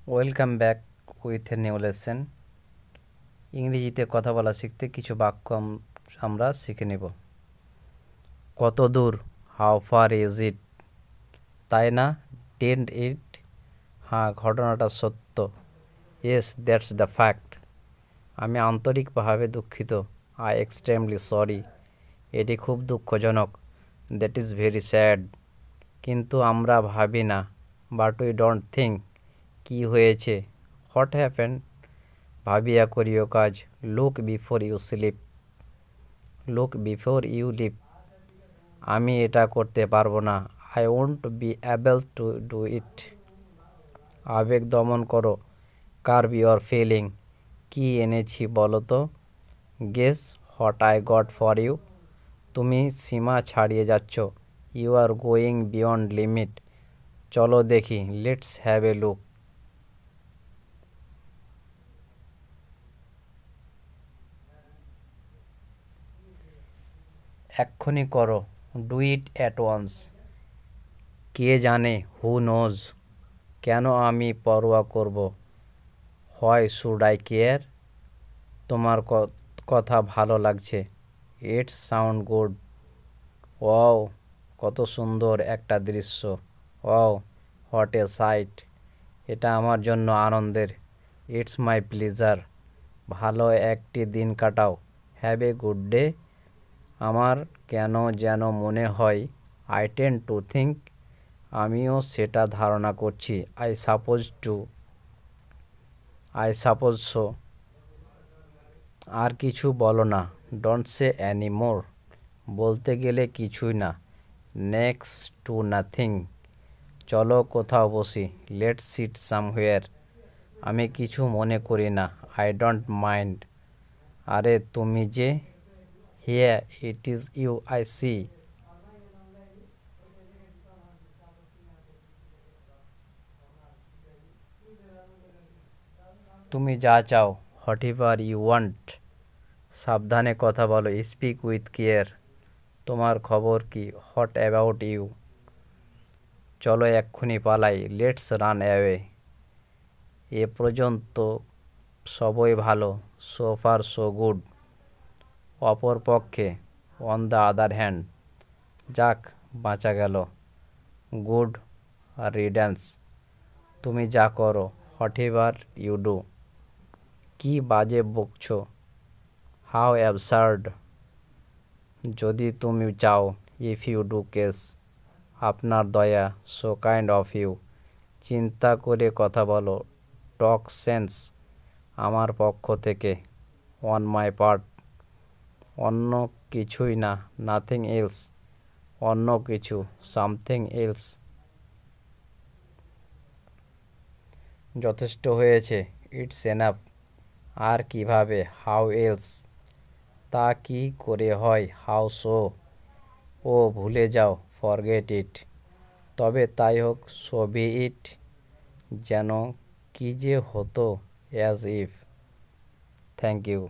Welcome back with a new lesson. ইংরেজিতে কথা বলা শিখতে কিছু বাক্য আমরা শিখে নেব। কত দূর, হাউ ফার ইজ ইট, তাই না? ডিডন্ট ইট, হ্যাঁ ঘটনাটা সত্য। ইয়েস দ্যাটস দ্য ফ্যাক্ট, আমি আন্তরিকভাবে দুঃখিত। আই এক্সট্রিমলি সরি, এটি খুব দুঃখজনক। দ্যাট ইজ ভেরি স্যাড, কিন্তু আমরা ভাবি না। বাট উই ডোন্ট থিঙ্ক, কি হয়েছে? হোয়াট হ্যাপেন্ড, ভাবিয়া করিও কাজ। Look before you sleep, look before you leave, আমি এটা করতে পারবো না। I won't be able to do it, আবেগ দমন করো। কার্ব ইউর ফিলিং, কি এনেছি বলো তো। Guess what I got for you, তুমি সীমা ছাড়িয়ে যাচ্ছ। You are going beyond limit, চলো দেখি। লেটস হ্যাভ এ লুক, এক্ষুনি করো। ডু ইট অ্যাট ওয়ান্স, কে জানে, হু নোজ, কেন আমি পরোয়া করব। হোয়াই শুড আই কেয়ার, তোমার কথা ভালো লাগছে। ইটস সাউন্ড গুড, ওয়াও কত সুন্দর একটা দৃশ্য। ওয়াও হোয়াট এ সাইট, এটা আমার জন্য আনন্দের। ইটস মাই প্লেজার, ভালো একটি দিন কাটাও। হ্যাভ এ গুড ডে, আমার কেন যেন মনে হয়। আই টেন্ড টু থিঙ্ক, আমিও সেটা ধারণা করছি। I suppose too, I suppose so, আর কিছু বলো না। ডোন্ট সে অ্যানি মোর, বলতে গেলে কিছুই না। নেক্সট টু নাথিং, চলো কোথাও বসি। লেটস সিট সামহুয়ার, আমি কিছু মনে করি না। আই ডোন্ট মাইন্ড, আরে তুমি যে। Here it is you I see, তুমি যা চাও। হোয়াট এভার ইউ ওয়ান্ট, সাবধানে কথা বলো। স্পিক উইথ কেয়ার, তোমার খবর কি। হোয়াট অ্যাবাউট ইউ, চলো এক্ষুনি পালাই। লেটস রান অ্যাওয়ে, এ পর্যন্ত সবই ভালো। সো ফার সো গুড, অপরপক্ষে অন দ্য আদার হ্যান্ড, যাক বাঁচা গেল। গুড রিড্যান্স, তুমি যা করো। হোয়াট এভার ইউ ডু, কি বাজে বকছো। হাউ অ্যাবসার্ড, যদি তুমি চাও। ইফ ইউ ডু কেস, আপনার দয়া। সো কাইন্ড অফ ইউ, চিন্তা করে কথা বলো। টক সেন্স, আমার পক্ষ থেকে। অন মাই পার্ট, অন্য কিছুই না। নাথিং এলস, অন্য কিছু। সামথিং এলস, যথেষ্ট হয়েছে। ইটস এনাফ, আর কিভাবে। হাউ এলস, তা কি করে হয়। হাউ সো, ও ভুলে যাও। ফরগেট ইট, তবে তাই হোক। সো বি ইট, যেন কি যে হতো। As if. Thank you.